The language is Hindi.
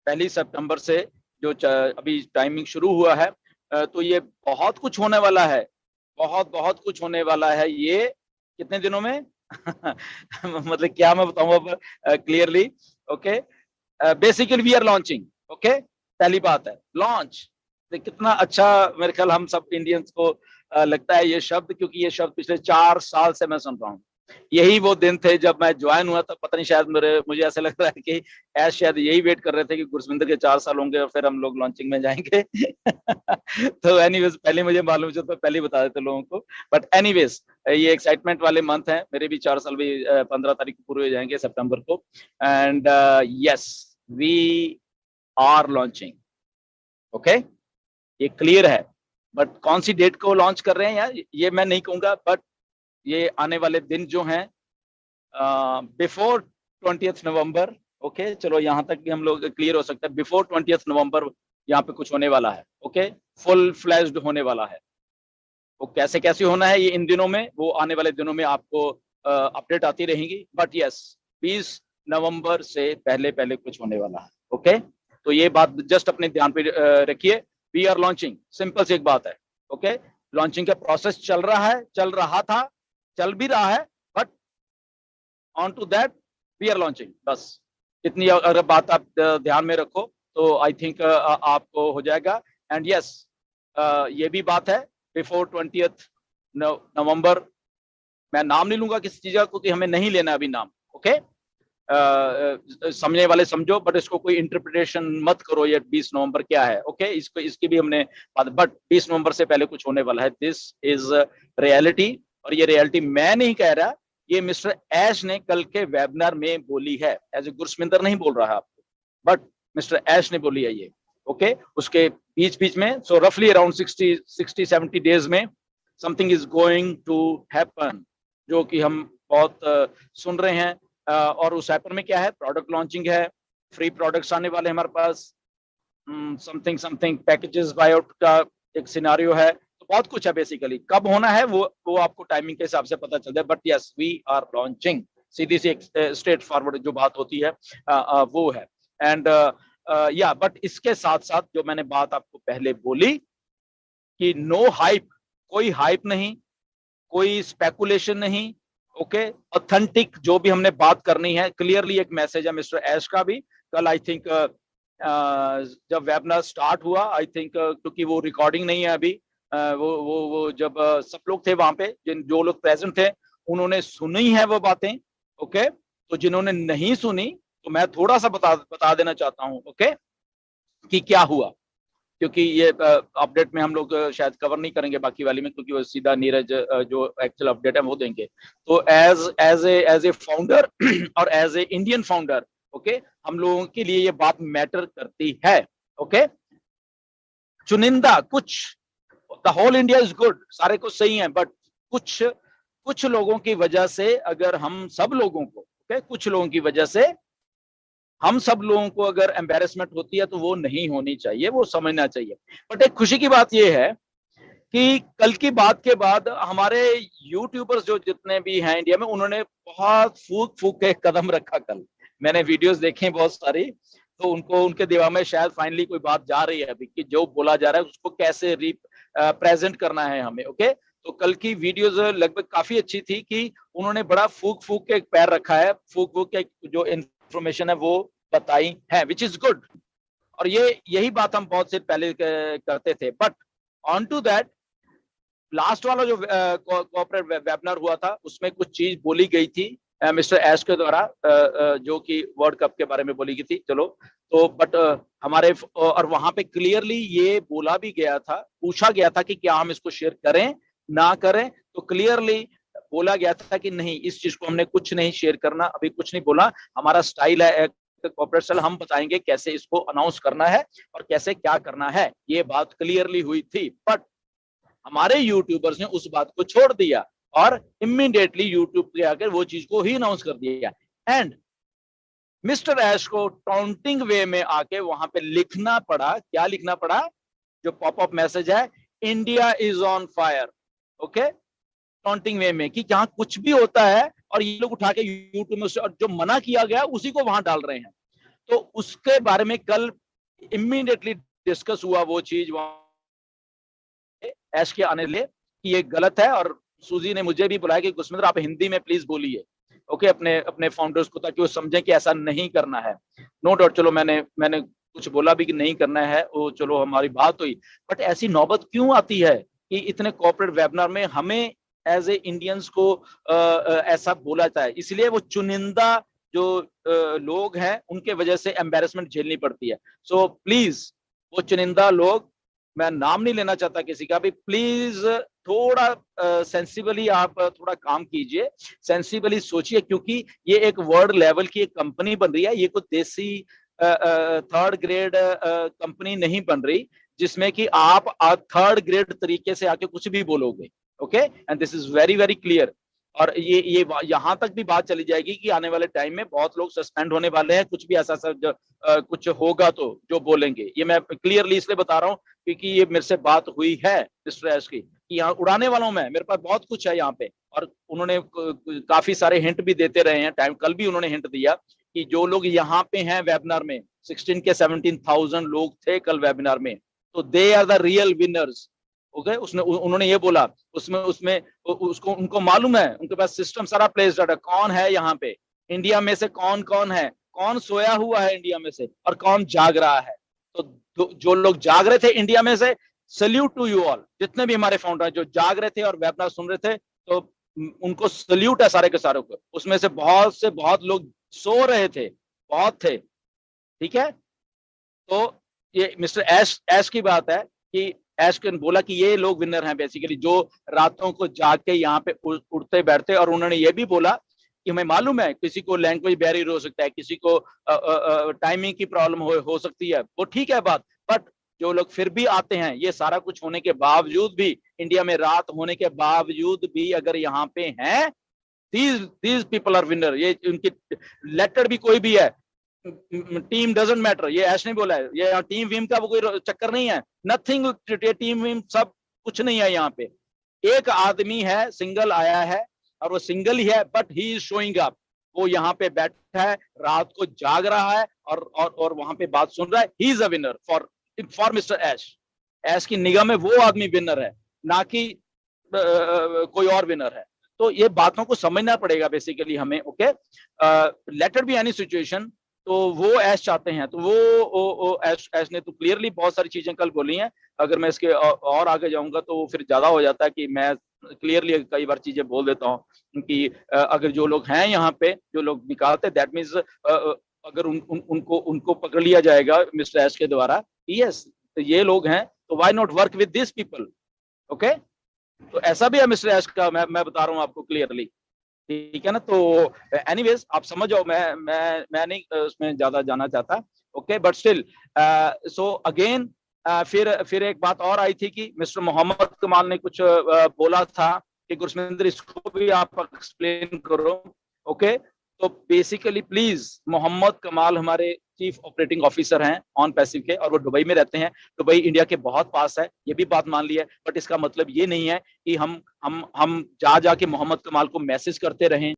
पहली सितंबर से जो अभी टाइमिंग शुरू हुआ है, तो ये बहुत कुछ होने वाला है, बहुत बहुत कुछ होने वाला है ये कितने दिनों में। मतलब क्या मैं बताऊं अब clearly. Okay, basically we are launching. Okay, पहली बात है लॉन्च। कितना अच्छा मेरे ख्याल हम सब इंडियंस को लगता है ये शब्द, क्योंकि ये शब्द पिछले 4 साल से मैं सुन रहा हूँ। यही वो दिन थे जब मैं ज्वाइन हुआ था, पता नहीं शायद मुझे ऐसा लग रहा है कि ऐश शायद यही वेट कर रहे थे कि गुरसविंदर के 4 साल होंगे और फिर हम लोग लॉन्चिंग में जाएंगे। तो एनीवेज पहले मुझे मालूम चलता, पहले ही बता देते लोगों को। बट एनीवेज ये एक्साइटमेंट वाले मंथ हैं, मेरे भी 4 साल भी 15 तारीख को पूरे हो जाएंगे सितंबर को। And yes, we are launching. Okay, ये क्लियर है। बट कौन सी डेट को लॉन्च कर रहे हैं यार, ये मैं नहीं कहूंगा। बट ये आने वाले दिन जो हैं बिफोर 20th नवंबर। ओके, चलो यहाँ तक भी हम लोग क्लियर हो सकते हैं। बिफोर 20th नवंबर यहाँ पे कुछ होने वाला है। ओके, फुल फ्लैश्ड होने वाला है। वो कैसे कैसे होना है ये इन दिनों में, वो आने वाले दिनों में आपको अपडेट आती रहेंगी। बट यस, 20 नवंबर से पहले पहले कुछ होने वाला है। ओके, तो ये बात जस्ट अपने ध्यान पे रखिए। वी आर लॉन्चिंग, सिंपल सी एक बात है। ओके, लॉन्चिंग का प्रोसेस चल रहा है, चल रहा था, चल भी रहा है। But on to that we are launching, बस इतनी अगर बात आप ध्यान में रखो तो आई थिंक आपको हो जाएगा। एंड यस, ये भी बात है बिफोर 20th नवंबर। मैं नाम नहीं लूंगा किसी चीज का, क्योंकि हमें नहीं लेना अभी नाम। ओके, समझने वाले समझो, बट इसको कोई इंटरप्रिटेशन मत करो ये 20 नवंबर क्या है। ओके, इसको इसकी भी हमने बात, बट 20 नवंबर से पहले कुछ होने वाला है। This is reality. और ये रियलिटी मैं नहीं कह रहा, ये मिस्टर ऐश ने कल के वेबिनार में बोली है। एज ए गुरसविंदर नहीं बोल रहा है आपको, बट मिस्टर ऐश ने बोली है ये। ओके, उसके बीच बीच में, सो रफली अराउंड 60-70 डेज में something is going to happen, जो कि हम बहुत सुन रहे हैं। और उस हैपर में क्या है, प्रोडक्ट लॉन्चिंग है, फ्री प्रोडक्ट्स आने वाले हमारे पास, समथिंग समथिंग पैकेजेस बायआउट का एक सिनारियो है। तो बहुत कुछ है बेसिकली। कब होना है वो आपको टाइमिंग के हिसाब से पता चल जाए। But yes, we are launching, सीधी सी स्ट्रेट फॉरवर्ड जो बात होती है वो है। एंड या बट इसके साथ साथ जो मैंने बात आपको पहले बोली कि नो हाइप, कोई हाइप नहीं, कोई स्पेकुलेशन नहीं। ओके, ऑथेंटिक जो भी हमने बात करनी है, क्लियरली एक मैसेज है मिस्टर ऐश का भी। कल आई थिंक जब वेबिनार स्टार्ट हुआ, आई थिंक क्योंकि वो रिकॉर्डिंग नहीं है अभी, वो जब सब लोग थे वहां पे, जो लोग प्रेजेंट थे उन्होंने सुनी है वो बातें। ओके, तो जिन्होंने नहीं सुनी तो मैं थोड़ा सा बता देना चाहता हूं। ओके, कि क्या हुआ, क्योंकि ये अपडेट में हम लोग शायद कवर नहीं करेंगे बाकी वाली में, क्योंकि वो सीधा नीरज जो एक्चुअल अपडेट है वो देंगे। तो एज ए फाउंडर और as a Indian founder, okay, हम लोगों के लिए ये बात मैटर करती है। ओके, चुनिंदा कुछ, the whole India is good, सारे कुछ सही है, बट कुछ लोगों की वजह से, अगर हम सब लोगों को, ओके, कुछ लोगों की वजह से हम सब लोगों को अगर एम्बेरसमेंट होती है तो वो नहीं होनी चाहिए, वो समझना चाहिए। बट एक खुशी की बात ये है कि कल की बात के बाद हमारे यूट्यूबर्स जो जितने भी हैं इंडिया में, उन्होंने बहुत फूक फूक के कदम रखा। कल मैंने वीडियोस देखे बहुत सारी, तो उनको उनके दिमाग में शायद फाइनली कोई बात जा रही है अभी कि जो बोला जा रहा है उसको कैसे प्रेजेंट करना है हमें। ओके, तो कल की वीडियोस लगभग काफी अच्छी थी कि उन्होंने बड़ा फूक फूक के एक पैर रखा है, फूक फूक के जो इंफॉर्मेशन है वो बताई है, विच इज गुड। और यही बात हम बहुत से पहले करते थे। But on to that, last वाला जो कॉर्पोरेट वेबिनार हुआ था उसमें कुछ चीज बोली गई थी मिस्टर ऐश के द्वारा, जो कि वर्ल्ड कप के बारे में बोली गई थी। चलो, तो बट हमारे और वहां पे क्लियरली ये बोला भी गया था, पूछा गया था कि क्या हम इसको शेयर करें ना करें, तो क्लियरली बोला गया था कि नहीं, इस चीज को हमने कुछ नहीं शेयर करना, अभी कुछ नहीं बोला। हमारा स्टाइल है कॉर्पोरेट स्टाइल, हम बताएंगे कैसे इसको अनाउंस करना है और कैसे क्या करना है, ये बात क्लियरली हुई थी। बट हमारे यूट्यूबर्स ने उस बात को छोड़ दिया और इमीडिएटली यूट्यूब पे आकर वो चीज को ही अनाउंस कर दिया। एंड मिस्टर ऐश को टाउंटिंग वे में आके वहां पे लिखना पड़ा, क्या लिखना पड़ा, जो पॉपअप मैसेज है, India is on fire. Okay, taunting way में कि जहां कुछ भी होता है और ये लोग उठा के यूट्यूब में, और जो मना किया गया उसी को वहां डाल रहे हैं। तो उसके बारे में कल इमीडिएटली डिस्कस हुआ वो चीज वहां ऐश के आने ले कि ये गलत है, और सूजी ने मुझे भी बुलाया कि गुरसमिंदर आप हिंदी में प्लीज बोलिए, ओके, अपने अपने फाउंडर्स को, ताकि वो समझें कि ऐसा नहीं करना है। नो डाउट, चलो मैंने कुछ बोला भी कि नहीं करना है, वो चलो हमारी बात हुई, बट ऐसी नौबत क्यों आती है कि इतने कॉर्पोरेट वेबिनार में हमें एज ए इंडियंस को ऐसा बोला जाता है। इसलिए वो चुनिंदा जो लोग हैं उनके वजह से एम्बेरसमेंट झेलनी पड़ती है। सो प्लीज वो चुनिंदा लोग, मैं नाम नहीं लेना चाहता किसी का भी, प्लीज थोड़ा सेंसिबली आप थोड़ा काम कीजिए, सेंसिबली सोचिए, क्योंकि ये एक वर्ल्ड लेवल की एक कंपनी बन रही है, ये कोई देसी थर्ड ग्रेड कंपनी नहीं बन रही जिसमें कि आप थर्ड ग्रेड तरीके से आके कुछ भी बोलोगे, okay, and this is very very clear. और ये यहां तक भी बात चली जाएगी कि आने वाले टाइम में बहुत लोग सस्पेंड होने वाले हैं, कुछ भी ऐसा कुछ होगा तो जो बोलेंगे, ये मैं क्लियरली इसलिए बता रहा हूँ क्योंकि ये मेरे से बात हुई है मिस्टर एश की, कि यहाँ उड़ाने वालों में मेरे पास बहुत कुछ है यहाँ पे, और उन्होंने काफी सारे हिंट भी देते रहे हैं, टाइम कल भी उन्होंने हिंट दिया कि जो लोग यहाँ पे हैं वेबिनार में 16 के 17,000 लोग थे कल वेबिनार में, तो they are the real winners, okay. उसने उन्होंने ये बोला, उसमें उसमें उसको उनको मालूम है, उनके पास सिस्टम सारा प्लेस्ड है, कौन है यहाँ पे इंडिया में से, कौन कौन है, कौन सोया हुआ है इंडिया में से और कौन जाग रहा है। तो जो लोग जाग रहे थे इंडिया में से, सल्यूट टू यू ऑल, जितने भी हमारे फाउंडर जो जाग रहे थे और वेबिनार सुन रहे थे, तो उनको सल्यूट है सारे के सारे को। उसमें से बहुत लोग सो रहे थे, बहुत थे, ठीक है। तो ये मिस्टर एश की बात है कि एश ने बोला कि ये लोग विनर हैं बेसिकली, जो रातों को जाग के यहाँ पे उठते बैठते, और उन्होंने ये भी बोला कि हमें मालूम है किसी को लैंग्वेज बैरियर हो सकता है, किसी को टाइमिंग की प्रॉब्लम हो सकती है, वो ठीक है बात, बट जो लोग फिर भी आते हैं, ये सारा कुछ होने के बावजूद भी, इंडिया में रात होने के बावजूद भी अगर यहाँ पे हैं, these people are winner। ये उनकी लेटर भी कोई भी है, टीम डजंट मैटर, ये ऐश नहीं बोला है, ये टीम वीम का वो कोई चक्कर नहीं है, नथिंग, टीम वीम सब कुछ नहीं है यहाँ पे। एक आदमी है, सिंगल आया है, और वो सिंगल ही है, but he is showing up, वो यहाँ पे बैठा है, रात को जाग रहा है और वहां पे बात सुन रहा है। He is a winner for mister Aish की निगाह में वो आदमी विनर है, ना कि कोई और विनर है। तो ये बातों को समझना पड़ेगा बेसिकली हमें, okay. Let it be any situation, तो वो ऐश चाहते हैं, तो वो ऐश ने तो क्लियरली बहुत सारी चीजें कल बोली हैं। अगर मैं इसके और आगे जाऊंगा तो फिर ज्यादा हो जाता है कि मैं क्लियरली कई बार चीजें बोल देता हूँ कि अगर जो लोग हैं यहाँ पे, जो लोग निकालते, दैट मीन्स अगर उनको पकड़ लिया जाएगा मिस्टर ऐश के द्वारा, यस, तो ये लोग हैं, तो why not work with this people, okay. तो ऐसा भी है मिस्टर ऐश का, मैं बता रहा हूँ आपको क्लियरली, ठीक है ना। तो एनीवेज आप समझ जाओ, मैं नहीं उसमें ज्यादा जाना चाहता, okay, but still so again फिर एक बात और आई थी कि मिस्टर मोहम्मद कमाल ने कुछ बोला था कि गुरसमिंदर इसको भी आप एक्सप्लेन करो, ओके। तो बेसिकली प्लीज, मोहम्मद कमाल हमारे चीफ ऑपरेटिंग ऑफिसर हैं ऑन पैसिव के, और वो दुबई में रहते हैं। दुबई इंडिया के बहुत पास है, ये भी बात मान ली है, बट इसका मतलब ये नहीं है कि हम जाके मोहम्मद कमाल को मैसेज करते रहें